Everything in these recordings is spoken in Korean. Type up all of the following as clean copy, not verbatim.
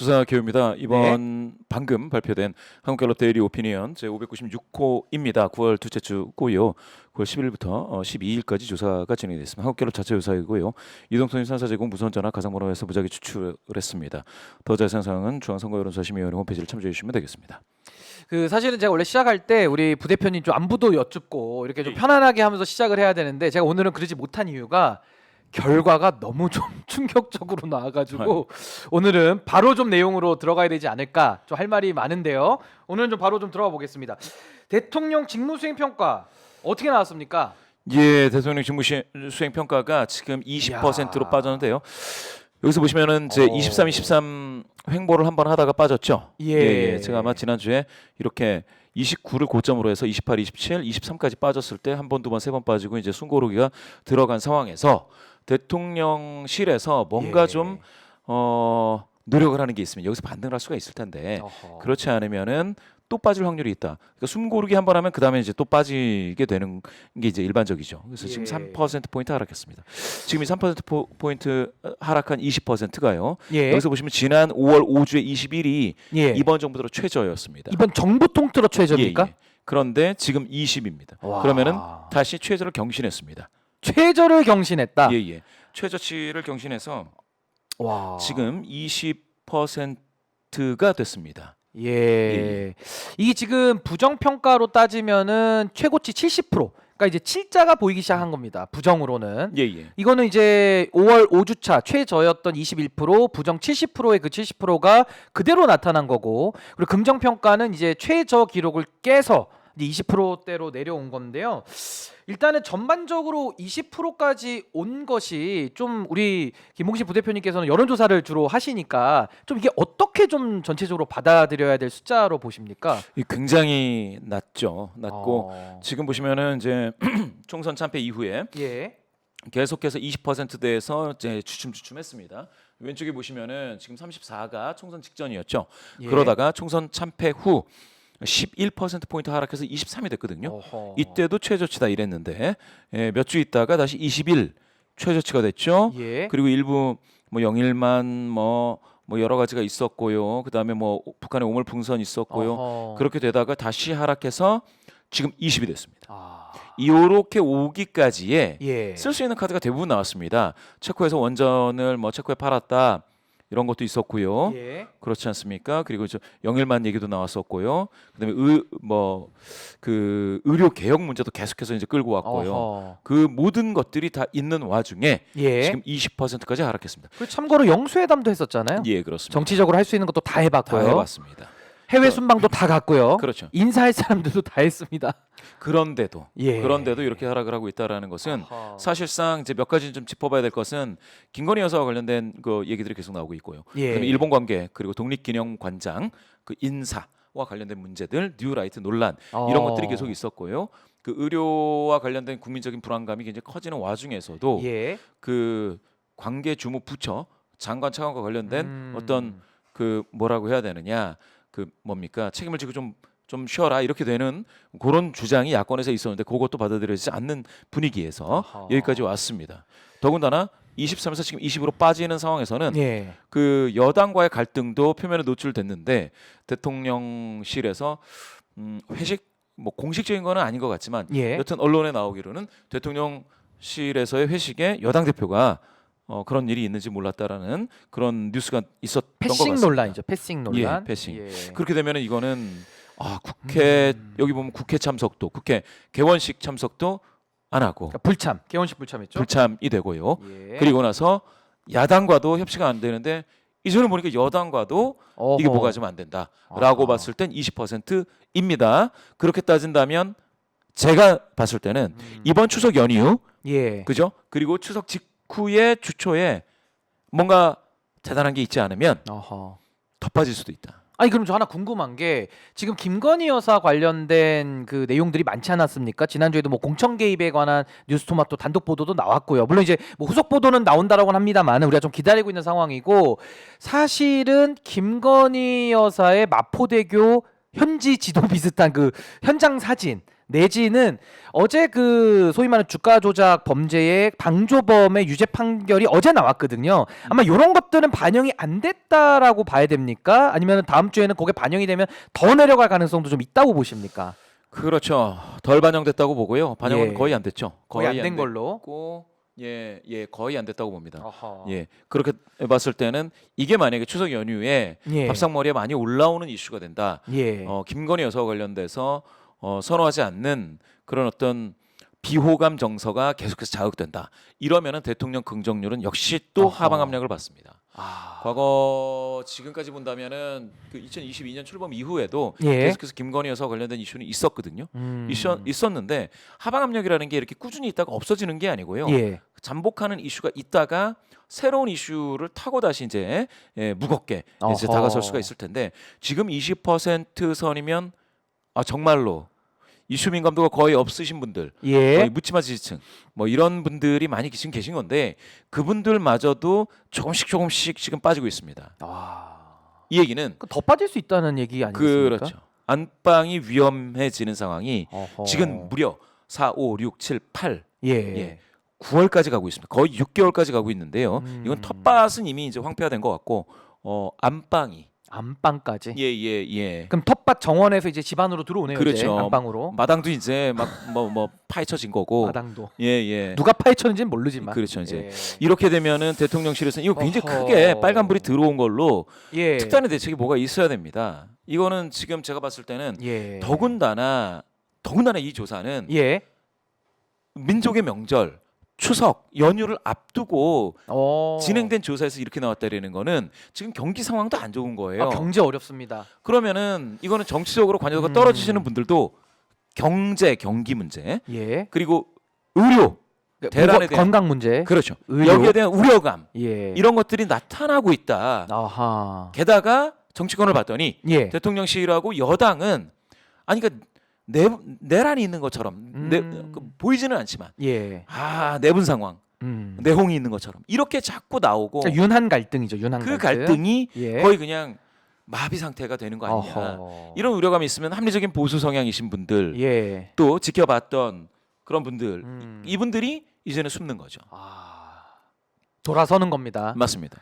수사 기호입니다. 이번 방금 발표된 한국갤럽 데일리 오피니언 제596호입니다. 9월 둘째 주고요. 9월 10일부터 12일까지 조사가 진행됐습니다. 한국갤럽 자체 조사이고요. 이동통 산사 제공 무선전화 가상번호에서 무작위 추출했습니다. 더 자세한 사항은 중앙선거여론조사심의위원회 홈페이지를 참조해 주시면 되겠습니다. 그 사실은 제가 원래 시작할 때 우리 부대표님 좀 안부도 여쭙고 이렇게 좀 편안하게 하면서 시작을 해야 되는데 제가 오늘은 그러지 못한 이유가 결과가 너무 좀 충격적으로 나와가지고 오늘은 바로 좀 내용으로 들어가야 되지 않을까 좀 할 말이 많은데요. 오늘은 좀 바로 좀 들어가 보겠습니다. 대통령 직무수행 평가 어떻게 나왔습니까? 예, 대통령 직무수행 평가가 지금 20%로 빠졌는데요. 여기서 보시면은 이제 23, 23 횡보를 한번 하다가 빠졌죠. 예. 제가 아마 지난주에 이렇게 29를 고점으로 해서 28, 27, 23까지 빠졌을 때 한 번, 두 번, 세 번 빠지고 이제 숨고르기가 들어간 상황에서 대통령실에서 뭔가 좀 노력을 하는 게 있으면 여기서 반등을 할 수가 있을 텐데 그렇지 않으면은 또 빠질 확률이 있다. 그러니까 숨고르기 한 번 하면 그 다음에 이제 또 빠지게 되는 게 이제 일반적이죠. 그래서 지금 3% 하락했습니다. 지금 이 3% 하락한 20%가요. 여기서 보시면 지난 5월 5주에 21이 이번 정부 들어 최저였습니다. 이번 정부 통틀어 최저입니까? 그런데 지금 20입니다. 그러면은 다시 최저를 경신했습니다. 최저를 경신했다. 최저치를 경신해서 와. 지금 20%가 됐습니다. 이게 지금 부정평가로 따지면은 최고치 70%. 그러니까 이제 7자가 보이기 시작한 겁니다. 부정으로는. 이거는 이제 5월 5주차 최저였던 21%, 부정 70%의 그 70%가 그대로 나타난 거고, 그리고 긍정평가는 이제 최저 기록을 깨서 이제 20%대로 내려온 건데요. 일단은 전반적으로 20%까지 온 것이 좀 우리 김홍식 부대표님께서는 여론조사를 주로 하시니까 좀 이게 어떻게 좀 전체적으로 받아들여야 될 숫자로 보십니까? 굉장히 낮죠. 낮고 지금 보시면은 이제 총선 참패 이후에 계속해서 20%대에서 이제 주춤주춤했습니다. 왼쪽에 보시면은 지금 34가 총선 직전이었죠. 그러다가 총선 참패 후 11%포인트 하락해서 23이 됐거든요. 이때도 최저치다 이랬는데 몇 주 있다가 다시 21 최저치가 됐죠. 그리고 일부 뭐 영일만 뭐 여러 가지가 있었고요. 그다음에 뭐 북한의 오물 풍선 있었고요. 그렇게 되다가 다시 하락해서 지금 20이 됐습니다. 이렇게 오기까지에 쓸 수 있는 카드가 대부분 나왔습니다. 체코에서 원전을 뭐 체코에 팔았다. 이런 것도 있었고요. 그렇지 않습니까? 그리고 저 영일만 얘기도 나왔었고요. 그다음에 그 의료 개혁 문제도 계속해서 이제 끌고 왔고요. 그 모든 것들이 다 있는 와중에 지금 20%까지 하락했습니다. 그 참고로 영수회담도 했었잖아요. 그렇습니다. 정치적으로 할 수 있는 것도 다 해봤고요. 다 해봤습니다. 해외 순방도 다 갔고요. 그렇죠. 인사할 사람들도 다 했습니다. 그런데도 이렇게 하락을 하고 있다라는 것은 사실상 이제 몇 가지 좀 짚어봐야 될 것은 김건희 여사와 관련된 그 얘기들이 계속 나오고 있고요. 그다음에 일본 관계 그리고 독립기념관장 그 인사와 관련된 문제들, 뉴라이트 논란 이런 것들이 계속 있었고요. 그 의료와 관련된 국민적인 불안감이 굉장히 커지는 와중에서도 그 관계 주무 부처 장관 차관과 관련된 어떤 그 뭐라고 해야 되느냐 그 뭡니까 책임을 지고 좀 쉬어라 이렇게 되는 그런 주장이 야권에서 있었는데 그것도 받아들여지지 않는 분위기에서 여기까지 왔습니다. 더군다나 23에서 지금 20으로 빠지는 상황에서는 그 여당과의 갈등도 표면에 노출됐는데 대통령실에서 회식 뭐 공식적인 거는 아닌 것 같지만 여튼 언론에 나오기로는 대통령실에서의 회식에 여당 대표가 그런 일이 있는지 몰랐다라는 그런 뉴스가 있었던 것 같습니다. 패싱 논란이죠. 패싱 논란. 패싱. 그렇게 되면은 이거는 국회 여기 보면 국회 참석도 국회 개원식 참석도 안 하고 그러니까 불참 개원식 불참했죠. 불참이 되고요. 그리고 나서 야당과도 협치가 안 되는데 이전에 보니까 여당과도 이게 뭐가 좀 안 된다라고 봤을 땐 20%입니다. 그렇게 따진다면 제가 봤을 때는 이번 추석 연휴 그죠? 그리고 추석 직후에 주초에 뭔가 대단한 게 있지 않으면 더 빠질 수도 있다. 아니 그럼 저 하나 궁금한 게 지금 김건희 여사 관련된 그 내용들이 많지 않았습니까? 지난주에도 뭐 공천 개입에 관한 뉴스토마토 단독 보도도 나왔고요. 물론 이제 뭐 후속 보도는 나온다라고는 합니다만 우리가 좀 기다리고 있는 상황이고 사실은 김건희 여사의 마포대교 현지 지도 비슷한 그 현장 사진 내지는 어제 그 소위 말하는 주가 조작 범죄의 방조범의 유죄 판결이 어제 나왔거든요. 아마 이런 것들은 반영이 안 됐다라고 봐야 됩니까? 아니면 다음 주에는 그게 반영이 되면 더 내려갈 가능성도 좀 있다고 보십니까? 그렇죠. 덜 반영됐다고 보고요. 반영은 예. 거의 안 됐죠. 거의 안 된 걸로. 거의 안 됐다고 봅니다. 아하. 예, 그렇게 봤을 때는 이게 만약에 추석 연휴에 예. 밥상머리에 많이 올라오는 이슈가 된다. 예. 김건희 여사 관련돼서 선호하지 않는 그런 어떤 비호감 정서가 계속해서 자극된다. 이러면은 대통령 긍정률은 역시 또 아하. 하방 압력을 받습니다. 아. 과거 지금까지 본다면은 그 2022년 출범 이후에도 예. 계속해서 김건희 여사 관련된 이슈는 있었거든요. 있었는데 하방 압력이라는 게 이렇게 꾸준히 있다가 없어지는 게 아니고요. 예. 잠복하는 이슈가 있다가 새로운 이슈를 타고 다시 이제 무겁게 이제 어허. 다가설 수가 있을 텐데 지금 20% 선이면 정말로 이슈 민감도가 거의 없으신 분들, 예. 거의 묻지마 지지층, 뭐 이런 분들이 많이 지금 계신 건데 그분들마저도 조금씩 지금 빠지고 있습니다. 이 얘기는 더 빠질 수 있다는 얘기 아니겠습니까? 그렇죠. 안방이 위험해지는 상황이 어허. 지금 무려 4, 5, 6, 7, 8, 예. 9월까지 가고 있습니다. 거의 6개월까지 가고 있는데요. 이건 텃밭은 이미 이제 황폐화된 것 같고 안방이 안방까지. 예. 그럼 텃밭 정원에서 이제 집 안으로 들어오네요. 그렇죠. 이제 안방으로. 마당도 이제 막 뭐 파헤쳐진 거고. 마당도. 예. 누가 파헤쳤는지는 모르지만. 그렇죠. 이제 예. 이렇게 되면은 대통령실에서는 이거 굉장히 어허. 크게 빨간불이 들어온 걸로 예. 특단의 대책이 뭐가 있어야 됩니다. 이거는 지금 제가 봤을 때는 예. 더군다나 이 조사는 예. 민족의 명절 추석 연휴를 앞두고 어. 진행된 조사에서 이렇게 나왔다라는 거는 지금 경기 상황도 안 좋은 거예요. 경제 어렵습니다. 그러면은 이거는 정치적으로 관여도가 떨어지시는 분들도 경기 문제 예. 그리고 의료 대란에 대한 건강 문제. 그렇죠. 의료. 여기에 대한 우려감 예. 이런 것들이 나타나고 있다. 아하. 게다가 정치권을 봤더니 예. 대통령실하고 여당은 그러니까 내란이 있는 것처럼 보이지는 않지만 예. 내분 상황 내홍이 있는 것처럼 이렇게 자꾸 나오고 그러니까 윤한 갈등이죠. 윤한 그 갈등. 갈등이 예. 거의 그냥 마비 상태가 되는 거 아니냐. 어허. 이런 우려감이 있으면 합리적인 보수 성향이신 분들 예. 또 지켜봤던 그런 분들 이분들이 이제는 숨는 거죠. 돌아서는 겁니다. 맞습니다.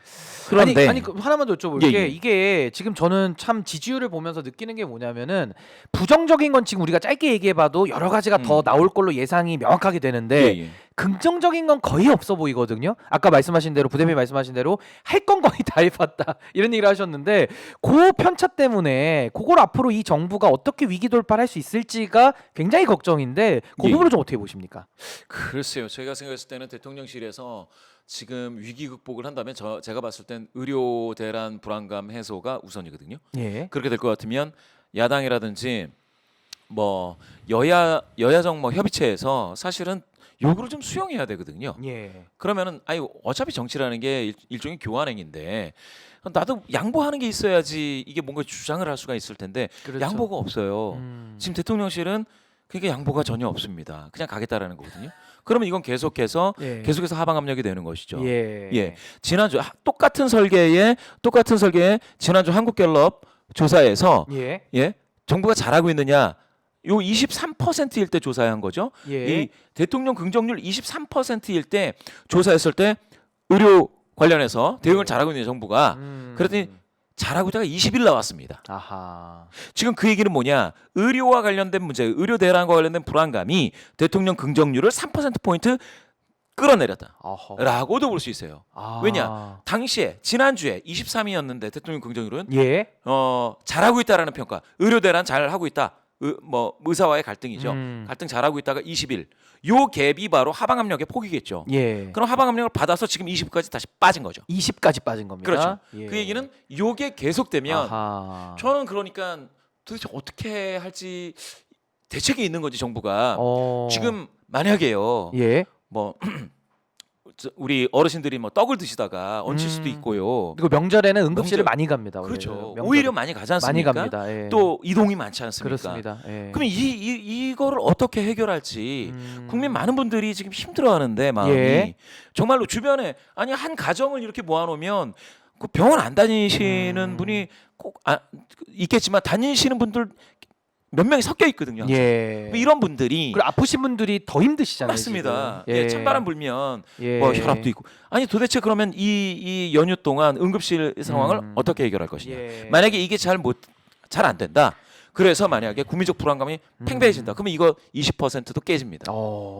그런데 아니 하나만 더 여쭤볼게. 예. 이게 지금 저는 참 지지율을 보면서 느끼는 게 뭐냐면은 부정적인 건 지금 우리가 짧게 얘기해봐도 여러 가지가 더 나올 걸로 예상이 명확하게 되는데 예. 긍정적인 건 거의 없어 보이거든요. 아까 말씀하신 대로 부대표님 말씀하신 대로 할 건 거의 다 해봤다 이런 얘기를 하셨는데 그 편차 때문에 그걸 앞으로 이 정부가 어떻게 위기 돌파할 수 있을지가 굉장히 걱정인데 그 예. 부분을 좀 어떻게 보십니까? 글쎄요. 제가 생각했을 때는 대통령실에서 지금 위기 극복을 한다면 제가 봤을 땐 의료 대란 불안감 해소가 우선이거든요. 예. 그렇게 될 것 같으면 야당이라든지 뭐 여야정 뭐 협의체에서 사실은 요구를 좀 수용해야 되거든요. 예. 그러면은 어차피 정치라는 게 일종의 교환행인데 나도 양보하는 게 있어야지 이게 뭔가 주장을 할 수가 있을 텐데 그렇죠. 양보가 없어요. 지금 대통령실은 그게 양보가 전혀 없습니다. 그냥 가겠다라는 거거든요. 그러면 이건 계속해서 하방 압력이 되는 것이죠. 예. 지난주 똑같은 설계에 지난주 한국갤럽 조사에서 예. 정부가 잘하고 있느냐? 요 23%일 때 조사한 거죠. 예. 이 대통령 긍정률 23%일 때 조사했을 때 의료 관련해서 대응을 잘하고 있는 정부가 그랬더니 잘하고 있다가 20일 나왔습니다. 아하. 지금 그 얘기는 뭐냐? 의료와 관련된 문제, 의료 대란과 관련된 불안감이 대통령 긍정률을 3%포인트 끌어내렸다. 라고도 볼 수 있어요. 왜냐? 당시에 지난주에 23이었는데 대통령 긍정률은 잘하고 있다라는 평가. 의료 대란 잘하고 있다. 의사와의 갈등이죠. 갈등 잘하고 있다가 20일. 요 갭이 바로 하방 압력의 폭이겠죠. 그럼 하방 압력을 받아서 지금 20까지 다시 빠진 거죠. 20까지 빠진 겁니다. 그렇죠. 그 얘기는 요게 계속되면 저는 그러니까 도대체 어떻게 할지 대책이 있는 건지 정부가 지금 만약에요. 뭐 우리 어르신들이 뭐 떡을 드시다가 얹힐 수도 있고요. 그리고 명절에는 응급실을 많이 갑니다. 그렇죠. 오히려 많이 가지 않습니까? 많이 갑니다. 또 이동이 많지 않습니까? 그렇습니다. 그럼 이거를 어떻게 해결할지 국민 많은 분들이 지금 힘들어하는데 마음이 정말로 주변에 한 가정을 이렇게 모아놓으면 그 병원 안 다니시는 분이 꼭 있겠지만 다니시는 분들 몇 명이 섞여 있거든요. 항상. 예. 이런 분들이 그리고 아프신 분들이 더 힘드시잖아요. 맞습니다. 지금. 예, 찬바람 불면 예. 뭐 혈압도 있고. 아니 도대체 그러면 이 연휴 동안 응급실 상황을 어떻게 해결할 것이냐. 예. 만약에 이게 잘 안 된다. 그래서 만약에 국민적 불안감이 팽배해진다. 그러면 이거 20%도 깨집니다.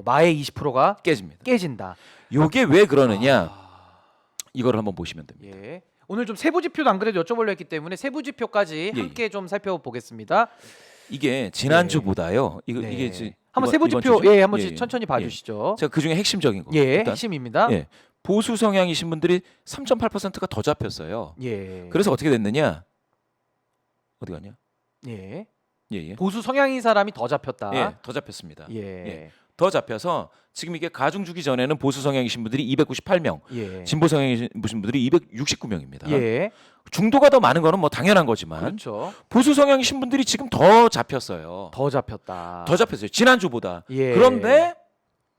마의 20%가 깨집니다. 깨진다. 요게 왜 그러느냐? 이거를 한번 보시면 됩니다. 예. 오늘 좀 세부 지표도 안 그래도 여쭤보려 했기 때문에 세부 지표까지 함께 좀 살펴보겠습니다. 이게 지난주보다요. 이게 한번 세부 지표 한 번씩 천천히 봐주시죠. 제가 그 중에 핵심적인 거. 핵심입니다. 보수 성향이신 분들이 3.8%가 더 잡혔어요. 그래서 어떻게 됐느냐? 어디 갔냐? 보수 성향인 사람이 더 잡혔다. 더 잡혔습니다. 더 잡혀서 지금 이게 가중 주기 전에는 보수 성향이신 분들이 298명, 진보 성향이신 분들이 269명입니다. 중도가 더 많은 거는 뭐 당연한 거지만 그렇죠. 보수 성향이신 분들이 지금 더 잡혔어요. 더 잡혔다. 더 잡혔어요. 지난주보다. 그런데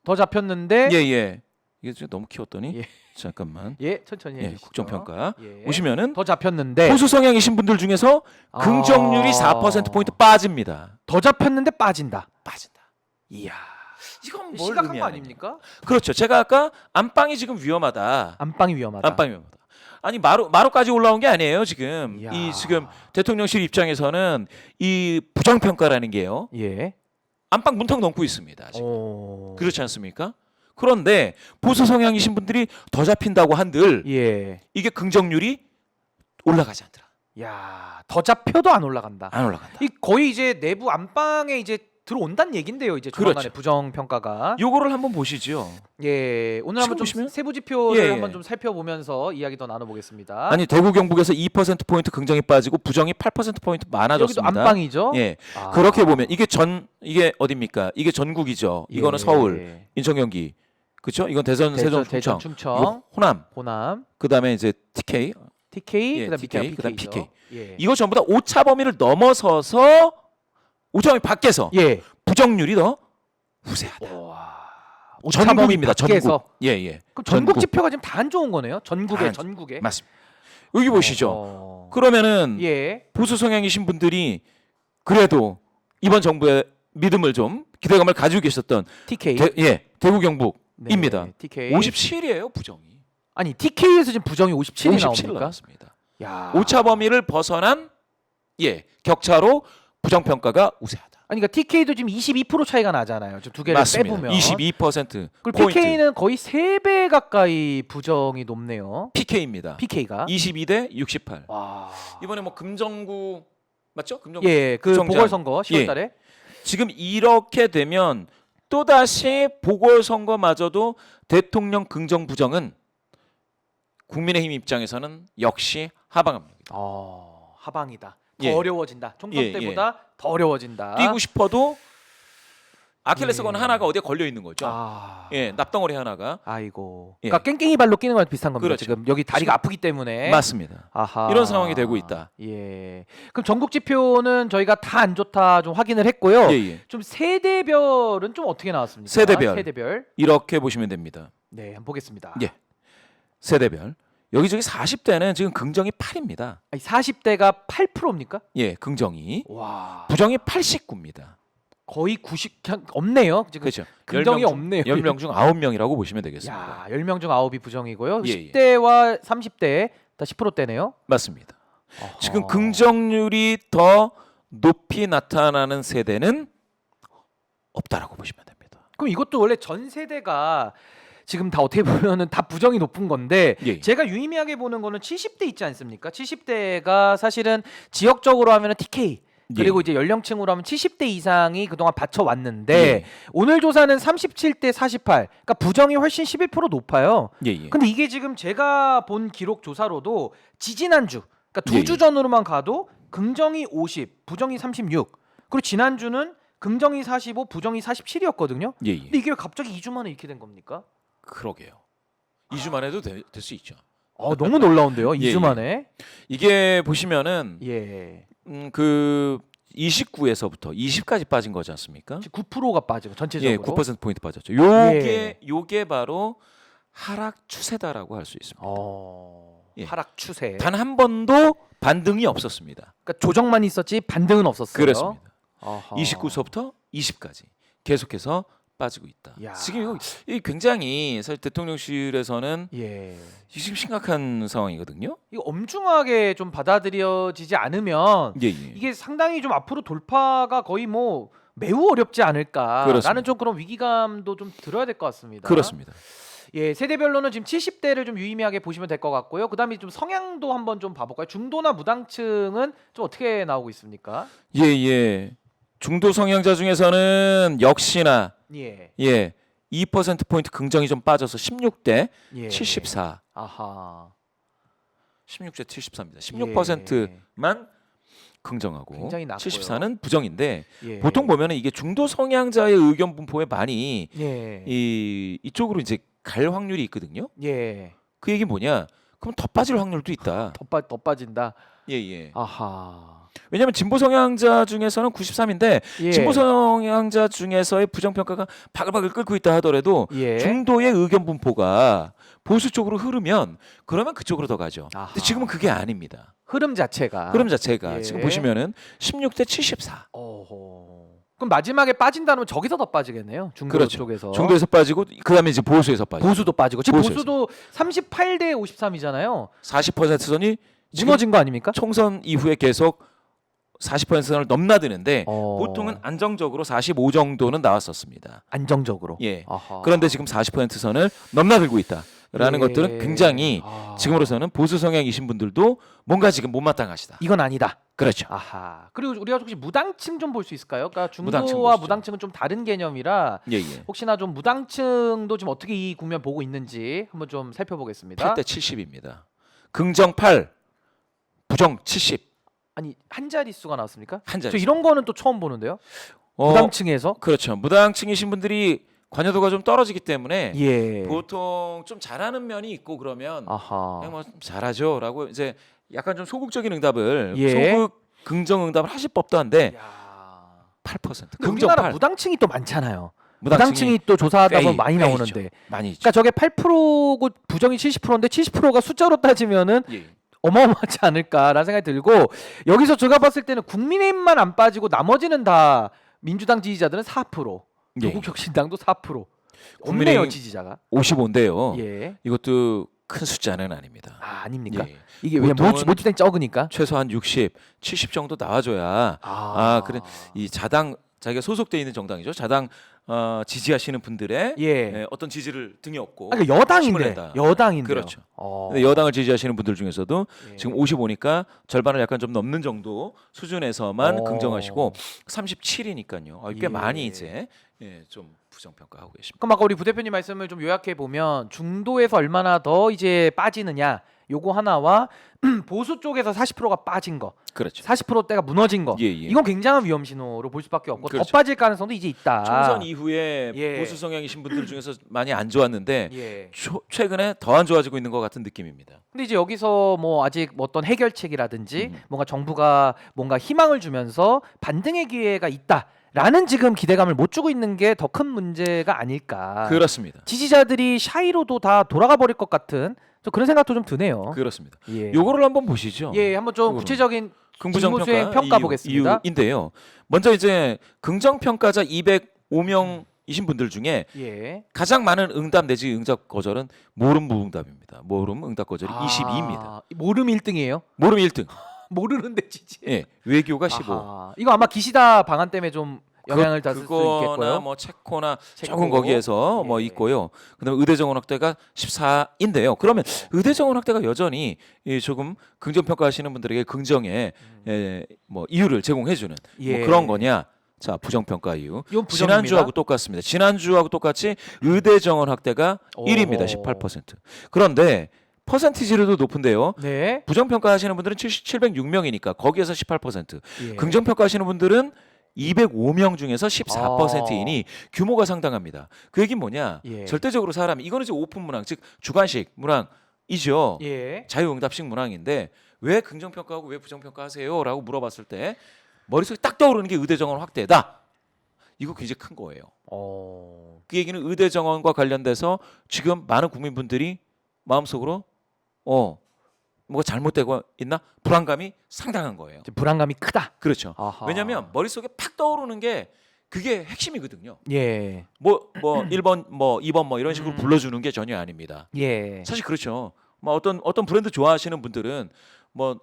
더 잡혔는데 이게 좀 너무 키웠더니 잠깐만. 천천히 해주시죠. 국정평가 보시면은 더 잡혔는데 보수 성향이신 분들 중에서 긍정률이 4%포인트 빠집니다. 더 잡혔는데 빠진다. 이야. 이건 뭘 심각한 거 아닙니까? 그렇죠. 제가 아까 안방이 지금 위험하다. 안방이 위험하다. 아니 마루까지 올라온 게 아니에요. 지금 이야. 이 지금 대통령실 입장에서는 이 부정평가라는 게요. 안방 문턱 넘고 있습니다. 지금. 그렇지 않습니까? 그런데 보수 성향이신 분들이 더 잡힌다고 한들 이게 긍정률이 올라가지 않더라. 더 잡혀도 안 올라간다. 이 거의 이제 내부 안방에 이제 들어온다는 얘긴데요. 이제 조만간에 부정 평가가. 요거를 한번 보시죠. 오늘 한번 좀 보시면? 세부 지표를 한번 좀 살펴보면서 이야기 더 나눠보겠습니다. 아니 대구 경북에서 2% 포인트 긍정이 빠지고 부정이 8% 포인트 많아졌습니다. 여기도 안방이죠? 그렇게 보면 이게 어디입니까? 이게 전국이죠. 이거는 서울, 인천, 경기. 그렇죠? 이건 대전, 세종, 충청. 호남. 그다음에 이제 TK, 그다음 PK. 이거 전부 다 오차 범위를 넘어서서 오차 범위 밖에서 부정률이 더 우세하다. 전국입니다. 전국. 그럼 전국 지표가 지금 다 안 좋은 거네요. 전국에. 맞습니다. 여기 보시죠. 그러면은 보수 성향이신 분들이 그래도 이번 정부의 믿음을 좀 기대감을 가지고 계셨던 TK. 대구 경북입니다. TK. 57이에요, 부정이. 아니, TK에서 지금 부정이 57이 57 나옵니까? 나왔습니다. 오차 범위를 벗어난 격차로 부정 평가가 우세하다. 아니 그러니까 TK도 지금 22% 차이가 나잖아요. 저 두 개를 맞습니다. 빼보면 22% 그리고 PK는 거의 3배 가까이 부정이 높네요. PK입니다. PK가 22대 68. 이번에 뭐 금정구 맞죠? 금정구. 그 보궐선거 10월달에 지금 이렇게 되면 또 다시 보궐선거마저도 대통령 긍정 부정은 국민의힘 입장에서는 역시 하방합니다. 하방이다. 더 어려워진다. 총선 때보다 더 어려워진다. 뛰고 싶어도 아킬레스건 하나가 어디에 걸려 있는 거죠. 납덩어리 하나가. 그러니까 깽깽이 발로 끼는 거랑 비슷한 겁니다. 그렇죠. 지금 여기 다리가 아프기 때문에. 맞습니다. 이런 상황이 되고 있다. 그럼 전국 지표는 저희가 다 안 좋다 좀 확인을 했고요. 좀 세대별은 좀 어떻게 나왔습니까? 세대별. 이렇게 보시면 됩니다. 한번 보겠습니다. 세대별. 여기저기 40대는 지금 긍정이 8입니다. 40대가 8%입니까? 긍정이. 와. 부정이 89입니다. 거의 90 없네요. 지금 그렇죠. 긍정이 없네요. 10명 중 9명이라고 보시면 되겠습니다. 10명 중 9이 부정이고요. 10대와 30대 다 10%대네요. 맞습니다. 지금 긍정률이 더 높이 나타나는 세대는 없다라고 보시면 됩니다. 그럼 이것도 원래 전 세대가 지금 다 어떻게 보면은 다 부정이 높은 건데 제가 유의미하게 보는 거는 70대 있지 않습니까? 70대가 사실은 지역적으로 하면은 TK 그리고 이제 연령층으로 하면 70대 이상이 그동안 받쳐왔는데 오늘 조사는 37대 48. 그러니까 부정이 훨씬 11% 높아요. 근데 이게 지금 제가 본 기록 조사로도 지지난주 그러니까 2주 전으로만 가도 긍정이 50, 부정이 36. 그리고 지난주는 긍정이 45, 부정이 47이었거든요. 근데 이게 왜 갑자기 2주 만에 이렇게 된 겁니까? 그러게요. 2주 만에도 될 수 있죠. 너무 놀라운데요. 2주 만에. 이게 보시면은 그 29에서부터 20까지 빠진 거지 않습니까? 9%가 빠지고 전체적으로. 9% 포인트 빠졌죠. 요게 바로 하락 추세다라고 할 수 있습니다. 하락 추세. 단 한 번도 반등이 없었습니다. 그러니까 조정만 있었지 반등은 없었어요. 그렇습니다. 아하. 29서부터 20까지 계속해서 빠지고 있다. 야. 지금 이 굉장히 사실 대통령실에서는 예. 지금 심각한 상황이거든요. 이거 엄중하게 좀 받아들여지지 않으면 예, 예. 이게 상당히 좀 앞으로 돌파가 거의 뭐 매우 어렵지 않을까라는 그렇습니다. 좀 그런 위기감도 좀 들어야 될 것 같습니다. 그렇습니다. 예, 세대별로는 지금 70대를 좀 유의미하게 보시면 될 것 같고요. 그다음에 좀 성향도 한번 좀 봐볼까요? 중도나 무당층은 좀 어떻게 나오고 있습니까? 예, 예. 중도 성향자 중에서는 역시나 예, 2% 포인트 긍정이 좀 빠져서 16대 예. 74. 아하. 16대 74입니다. 16%만 긍정하고 굉장히 낮고요. 74는 부정인데 예. 보통 보면은 이게 중도 성향자의 의견 분포에 많이 예, 이쪽으로 이제 갈 확률이 있거든요. 예. 그 얘기 뭐냐? 그럼 더 빠질 확률도 있다. 더 빠진다. 예, 예. 아하. 왜냐하면 진보 성향자 중에서는 93인데 예. 진보 성향자 중에서의 부정 평가가 바글바글 끓고 있다 하더라도 예. 중도의 의견 분포가 보수 쪽으로 흐르면 그러면 그쪽으로 더 가죠. 아하. 근데 지금은 그게 아닙니다. 흐름 자체가. 흐름 자체가 예. 지금 보시면은 16대 74. 어허. 그럼 마지막에 빠진다면 저기서 더 빠지겠네요. 중도 그렇죠. 쪽에서. 중도에서 빠지고 그다음에 이제 보수에서 빠지고. 보수도 빠지고. 지금 보수에서. 보수도 38대 53이잖아요. 40% 선이 지금 무너진 거 아닙니까? 총선 이후에 계속 40% 선을 넘나드는데 어. 보통은 안정적으로 45 정도는 나왔었습니다. 안정적으로. 예. 아하. 그런데 지금 40% 선을 넘나들고 있다라는 예. 것들은 굉장히 지금으로서는 보수 성향이신 분들도 뭔가 지금 못마땅하시다. 이건 아니다. 그렇죠. 아하. 그리고 우리가 혹시 무당층 좀 볼 수 있을까요? 그러니까 무당층 중도와 보시죠. 무당층은 좀 다른 개념이라 예, 예. 혹시나 좀 무당층도 좀 어떻게 이 국면 보고 있는지 한번 좀 살펴보겠습니다. 8대 70입니다. 긍정 8, 부정 70. 아니 한 자릿수가 나왔습니까? 한 저 자릿수. 이런 거는 또 처음 보는데요. 무당층에서. 그렇죠. 무당층이신 분들이 관여도가 좀 떨어지기 때문에 예. 보통 좀 잘하는 면이 있고 그러면 아하. 그냥 뭐 잘하죠라고 이제 약간 좀 소극적인 응답을 예. 소극 긍정 응답을 하실 법도 한데 야. 8%. 근데 긍정 우리나라 8. 무당층이 또 많잖아요. 무당층이 무당층이 또 조사하다 보면 많이 꽤 나오는데. 있죠. 많이 있죠. 그러니까 저게 8%고 부정이 70%인데 70%가 숫자로 따지면은 예. 어마어마하지 않을까라는 생각이 들고 여기서 제가 봤을 때는 국민의힘만 안 빠지고 나머지는 다 민주당 지지자들은 4%, 예. 조국혁신당도 4%. 국민의힘 없네요 지지자가. 55인데요. 예. 이것도 큰 숫자는 아닙니다. 아 아닙니까? 예. 이게 왜냐 보통은 모두땡 적으니까. 최소한 60, 70 정도 나와줘야 그래 이 자당 자기가 소속돼 있는 정당이죠. 자당 지지하시는 분들의 예. 어떤 지지를 등에 업고 그러니까 힘을 여당인데 낸다. 여당인데요. 그렇죠. 근데 여당을 지지하시는 분들 중에서도 예. 지금 55니까 절반을 약간 좀 넘는 정도 수준에서만 긍정하시고 37이니까요. 꽤 예. 많이 이제 좀 부정평가하고 계십니다. 그럼 아까 우리 부대표님 말씀을 좀 요약해 보면 중도에서 얼마나 더 이제 빠지느냐 요거 하나와 보수 쪽에서 40%가 빠진 거, 그렇죠. 40%대가 무너진 거, 예, 예. 이건 굉장한 위험 신호로 볼 수밖에 없고 그렇죠. 더 빠질 가능성도 이제 있다. 총선 이후에 예. 보수 성향이신 분들 중에서 많이 안 좋았는데 예. 최근에 더 안 좋아지고 있는 것 같은 느낌입니다. 근데 이제 여기서 뭐 아직 뭐 어떤 해결책이라든지 뭔가 정부가 뭔가 희망을 주면서 반등의 기회가 있다라는 지금 기대감을 못 주고 있는 게 더 큰 문제가 아닐까. 그렇습니다. 지지자들이 샤이로도 다 돌아가 버릴 것 같은 저 그런 생각도 좀 드네요. 그렇습니다. 예. 요거를 한번 보시죠. 예, 한번 좀 요거를. 구체적인 긍부정 직무수행 평가 보겠습니다. 이유인데요. 먼저 이제 긍정 평가자 205명이신 분들 중에 예. 가장 많은 응답 내지 응답 거절은 모름 무응답입니다. 모름 응답 거절이 22입니다. 모름 1등이에요? 모름 1등. 모르는데 지지. 예. 외교가 15. 아하. 이거 아마 기시다 방안 때문에 좀 영향을 다 쓸 수 그거나 있겠고요. 뭐 체코나 체코. 조금 거기에서 뭐 예. 있고요. 그다음에 의대정원 학대가 14인데요. 그러면 의대정원 학대가 여전히 조금 긍정 평가하시는 분들에게 긍정의 뭐 이유를 제공해주는 예. 뭐 그런 거냐? 자, 부정 평가 이유. 이건 부정입니다. 지난주하고 똑같습니다. 지난주하고 똑같이 의대정원 학대가 오. 1위입니다. 18%. 그런데 퍼센티지로도 높은데요. 네. 부정 평가하시는 분들은 706명이니까 거기에서 18%. 예. 긍정 평가하시는 분들은 205명 중에서 14%이니 규모가 상당합니다. 그 얘기는 뭐냐? 예. 절대적으로 사람이 이거는 이제 오픈 문항, 즉 주관식 문항이죠. 예. 자유응답식 문항인데 왜 긍정 평가하고 왜 부정 평가하세요?라고 물어봤을 때 머릿속에 딱 떠오르는 게 의대 정원 확대다. 이거 굉장히 큰 거예요. 그 얘기는 의대 정원과 관련돼서 지금 많은 국민분들이 마음속으로 뭐가 잘못되고 있나 불안감이 상당한 거예요. 불안감이 크다. 그렇죠. 아하. 왜냐하면 머릿속에 팍 떠오르는 게 그게 핵심이거든요. 예. 뭐 1번 뭐 2번 뭐 이런 식으로 불러주는 게 전혀 아닙니다. 예. 사실 그렇죠. 뭐 어떤 브랜드 좋아하시는 분들은 뭐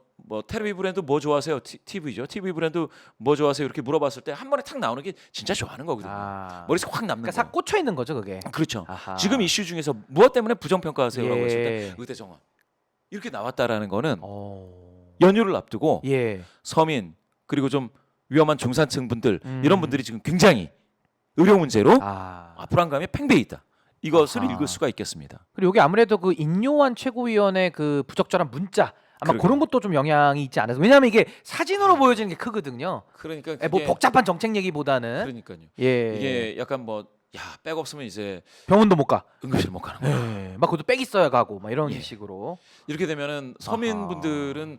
텔레비 브랜드 뭐 좋아하세요? TV죠. TV 브랜드 뭐 좋아하세요? 이렇게 물어봤을 때 한 번에 탁 나오는 게 진짜 좋아하는 거거든요. 머릿속에 확 남는 그러니까 거. 싹 꽂혀 있는 거죠, 그게. 그렇죠. 아하. 지금 이슈 중에서 무엇 때문에 부정평가하세요라고 예. 했을 때 의대정원 이렇게 나왔다라는 거는 오. 연휴를 앞두고 예. 서민 그리고 좀 위험한 중산층 분들 이런 분들이 지금 굉장히 의료 문제로 불안감이 팽배해 있다. 이것을 읽을 수가 있겠습니다. 그리고 여기 아무래도 그 인요한 최고위원의 그 부적절한 문자 아마 그런 것도 좀 영향이 있지 않아서 왜냐하면 이게 사진으로 보여지는 게 크거든요. 그러니까 뭐 복잡한 정책 얘기보다는 그러니까요. 예. 이게 약간 백 없으면 이제 병원도 못 가. 응급실 못 가는 거야. 예. 막 그것도 백 있어야 가고 막 이런 예. 식으로. 이렇게 되면은 서민분들은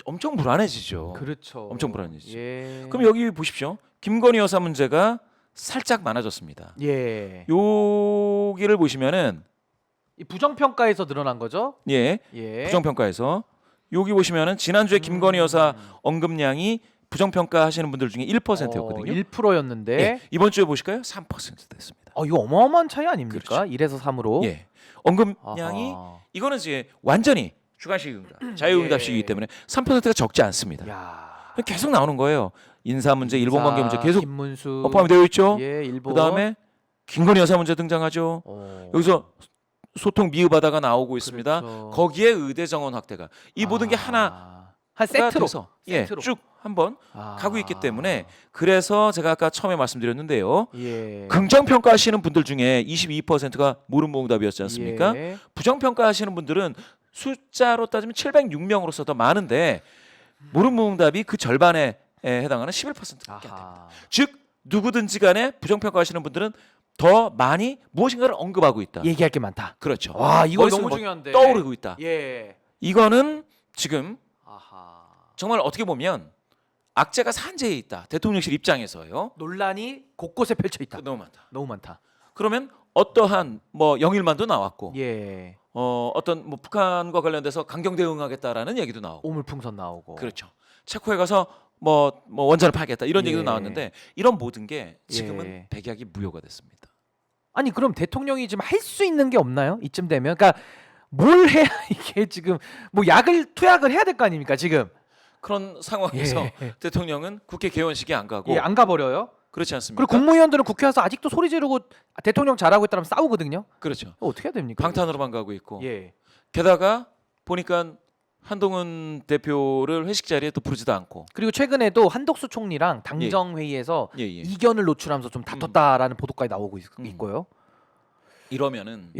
엄청 불안해지죠. 그렇죠. 엄청 불안해지죠. 예. 그럼 여기 보십시오. 김건희 여사 문제가 살짝 많아졌습니다. 예. 여기를 보시면은 이 부정평가에서 늘어난 거죠? 예. 부정평가에서 여기 보시면은 지난주에 김건희 여사 언급량이 부정평가 하시는 분들 중에 1%였거든요. 1%였는데 예. 이번 주에 보실까요? 3% 됐습니다. 이거 어마어마한 차이 아닙니까? 그렇죠. 1에서 3으로. 예. 언급량이 이거는 이제 완전히 주관식 응답, 자유응답식이기 때문에 3%가 적지 않습니다. 야. 계속 나오는 거예요. 인사 문제, 일본 관계 문제 계속 김문수 포함되어 있죠. 예, 일본. 그다음에 김건희 여사 문제 등장하죠. 여기서 소통 미흡하다가 나오고 있습니다. 그렇죠. 거기에 의대 정원 확대가 이 모든 게 하나 한 세트로 쭉 한번 가고 있기 때문에 그래서 제가 아까 처음에 말씀드렸는데요. 예. 긍정 평가하시는 분들 중에 22%가 모름모응답이었지 않습니까? 예. 부정 평가하시는 분들은 숫자로 따지면 706명으로서 더 많은데 모름모응답이 그 절반에 해당하는 11%밖에 안 됩니다. 즉 누구든지 간에 부정 평가하시는 분들은 더 많이 무엇인가를 언급하고 있다. 얘기할 게 많다. 그렇죠. 와, 이거 너무 중요한데. 떠오르고 있다. 예. 이거는 지금 정말 어떻게 보면 악재가 산재해 있다. 대통령실 입장에서요. 논란이 곳곳에 펼쳐 있다. 너무 많다. 너무 많다. 그러면 어떠한 영일만도 나왔고, 예. 어떤 북한과 관련돼서 강경 대응하겠다라는 얘기도 나오고, 오물풍선 나오고. 그렇죠. 체코에 가서 원자를 파겠다 이런 예. 얘기도 나왔는데 이런 모든 게 지금은 백약이 무효가 됐습니다. 아니 그럼 대통령이 지금 할 수 있는 게 없나요? 이쯤 되면, 그러니까 뭘 해야 이게 지금 약을 투약을 해야 될 거 아닙니까 지금? 그런 상황에서 대통령은 국회 개원식에 안 가고 안 가버려요. 그렇지 않습니까? 그리고 국무위원들은 국회 와서 아직도 소리 지르고 대통령 잘하고 있다면 싸우거든요. 그렇죠. 어떻게 해야 됩니까? 방탄으로만 가고 있고 예. 게다가 보니까 한동훈 대표를 회식 자리에 또 부르지도 않고 그리고 최근에도 한덕수 총리랑 당정 회의에서 이견을 노출하면서 좀 다퉜다라는 보도까지 나오고 있고요. 이러면은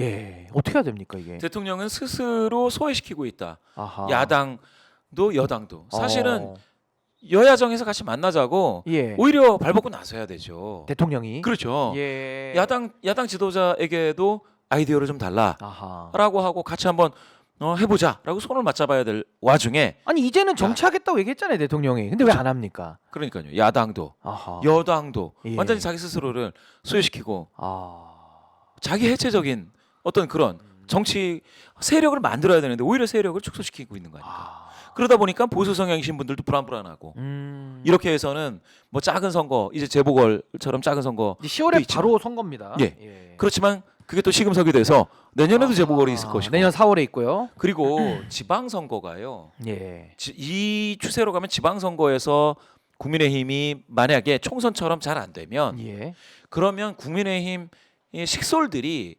어떻게 해야 됩니까 이게? 대통령은 스스로 소외시키고 있다. 아하. 야당도 여당도 사실은 여야정에서 같이 만나자고 오히려 발벗고 나서야 되죠. 대통령이 그렇죠. 야당 지도자에게도 아이디어를 좀 달라라고 하고 같이 한번 해보자라고 손을 맞잡아야 될 와중에 아니 이제는 정치하겠다고 얘기했잖아요 대통령이. 근데 왜 안 합니까? 그러니까요. 야당도 여당도 완전히 자기 스스로를 소외시키고 자기 해체적인 어떤 그런 정치 세력을 만들어야 되는데 오히려 세력을 축소시키고 있는 거 아닙니까? 그러다 보니까 보수 성향이신 분들도 불안불안하고 이렇게 해서는 작은 선거 이제 재보궐처럼 작은 선거 10월에 바로 선거입니다. 그렇지만 그게 또 시금석이 돼서 내년에도 재보궐이 있을 것이고 내년 4월에 있고요. 그리고 지방선거가요. 이 추세로 가면 지방선거에서 국민의힘이 만약에 총선처럼 잘 안 되면 그러면 국민의힘 식솔들이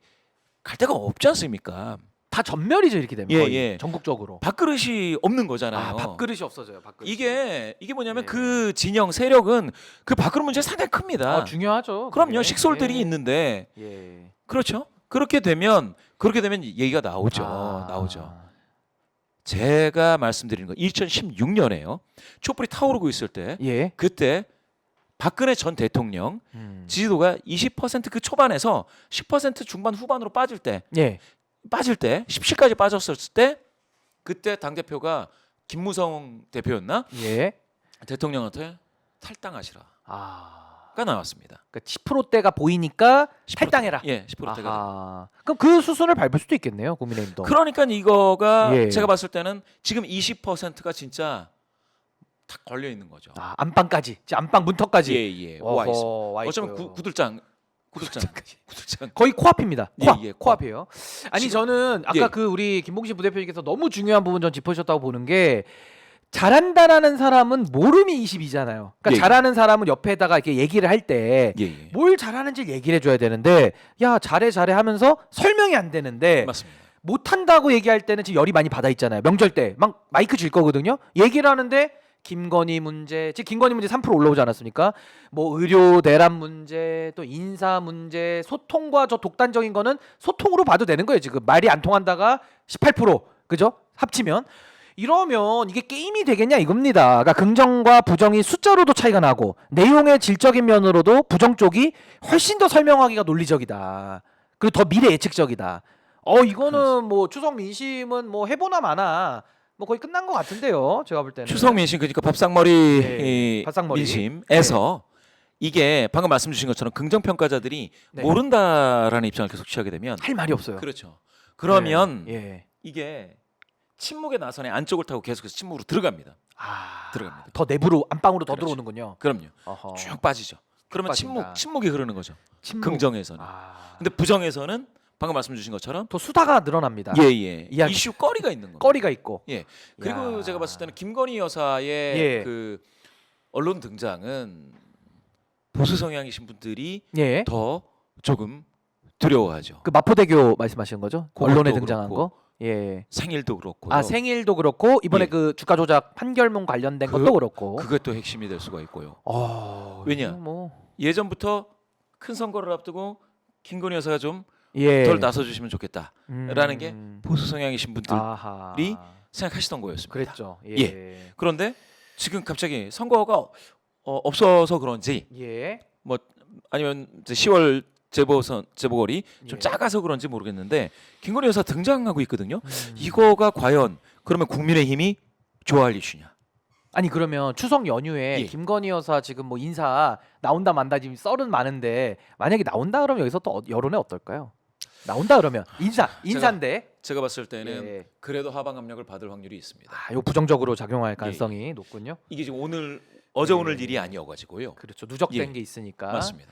갈 데가 없지 않습니까? 다 전멸이죠 이렇게 되면 거의 전국적으로. 밥그릇이 없는 거잖아요. 밥그릇이 없어져요. 밥그릇. 이게 뭐냐면 그 진영 세력은 그 밥그릇 문제 상당히 큽니다. 중요하죠. 그럼요. 식솔들이 있는데 그렇죠. 그렇게 되면 얘기가 나오죠. 제가 말씀드리는 거 2016년에요. 촛불이 타오르고 있을 때 그때 박근혜 전 대통령 지지도가 20% 그 초반에서 10% 중반 후반으로 빠질 때 17까지 빠졌을 때 그때 당 대표가 김무성 대표였나? 대통령한테 탈당하시라. 나왔습니다. 그러니까 10%대가 보이니까 10%대. 탈당해라. 예, 10%대가. 아하. 그럼 그 수순을 밟을 수도 있겠네요, 국민의힘도. 그러니까 이거가 예. 제가 봤을 때는 지금 20%가 진짜 탁 걸려 있는 거죠. 안방까지, 안방 문턱까지. 예, 와 있습니다. 와 어쩌면 있고요. 구들장 거의 코앞입니다. 예, 코앞이에요. 아니 지금- 저는 아까 예. 그 우리 김봉신 부대표님께서 너무 중요한 부분 전 짚으셨다고 보는 게 잘한다라는 사람은 모름이 22잖아요. 그러니까 예. 잘하는 사람은 옆에다가 이렇게 얘기를 할 때 예. 뭘 잘하는지 얘기를 해줘야 되는데 야 잘해 하면서 설명이 안 되는데 맞습니다. 못한다고 얘기할 때는 지금 열이 많이 받아 있잖아요. 명절 때 막 마이크 줄 거거든요. 얘기를 하는데 김건희 문제, 지금 김건희 문제 3% 올라오지 않았습니까? 뭐 의료 대란 문제, 또 인사 문제, 소통과 저 독단적인 거는 소통으로 봐도 되는 거예요. 지금 말이 안 통한다가 18% 그죠? 합치면 이러면 이게 게임이 되겠냐 이겁니다. 그러니까 긍정과 부정이 숫자로도 차이가 나고 내용의 질적인 면으로도 부정 쪽이 훨씬 더 설명하기가 논리적이다. 그리고 더 미래 예측적이다. 이거는 뭐 추석 민심은 뭐 해보나 마나 뭐 거의 끝난 것 같은데요. 제가 볼 때는. 추석 민심 그러니까 밥상머리 네, 밥상머리. 민심에서 이게 방금 말씀 주신 것처럼 긍정 평가자들이 네. 모른다라는 입장을 계속 취하게 되면 할 말이 없어요. 그렇죠. 그러면 예. 이게 침묵의 나선의 안쪽을 타고 계속해서 침묵으로 들어갑니다. 들어갑니다. 더 내부로 안방으로 더 그렇죠. 들어오는군요. 그럼요. 어허. 쭉 빠지죠. 그러면 빠진다. 침묵이 흐르는 거죠. 침묵. 긍정에서는. 근데 부정에서는 방금 말씀 주신 것처럼 더 수다가 늘어납니다. 예. 이야기. 이슈 거리가 있는 거죠. 거리가 있고. 예. 그리고 야. 제가 봤을 때는 김건희 여사의 예. 그 언론 등장은 보수 성향이신 분들이 예. 더 조금 두려워하죠. 그 마포대교 말씀하시는 거죠? 그것도 언론에 등장한 그렇고. 거. 예. 생일도 그렇고요. 생일도 그렇고 이번에 예. 그 주가 조작 판결문 관련된 그- 것도 그렇고. 그것도 핵심이 될 수가 있고요. 이거 왜냐? 뭐 예전부터 큰 선거를 앞두고 김건희 여사가 좀 덜 예. 나서주시면 좋겠다라는 게 보수 성향이신 분들이 아하. 생각하시던 거였습니다. 그랬죠. 예. 그런데 지금 갑자기 선거가 없어서 그런지 예. 뭐 아니면 이제 10월 재보궐이 좀 예. 작아서 그런지 모르겠는데 김건희 여사 등장하고 있거든요. 이거가 과연 그러면 국민의힘이 좋아할 이슈냐? 아니 그러면 추석 연휴에 예. 김건희 여사 지금 뭐 인사 나온다 만다 지금 썰은 많은데 만약에 나온다 그러면 여기서 또 여론에 어떨까요? 나온다 그러면 인사인데 제가 봤을 때는 예. 그래도 하방 압력을 받을 확률이 있습니다. 이거 부정적으로 작용할 가능성이 높군요. 이게 지금 오늘 어제 오늘 일이 아니어가지고요. 그렇죠. 누적된 예. 게 있으니까. 맞습니다.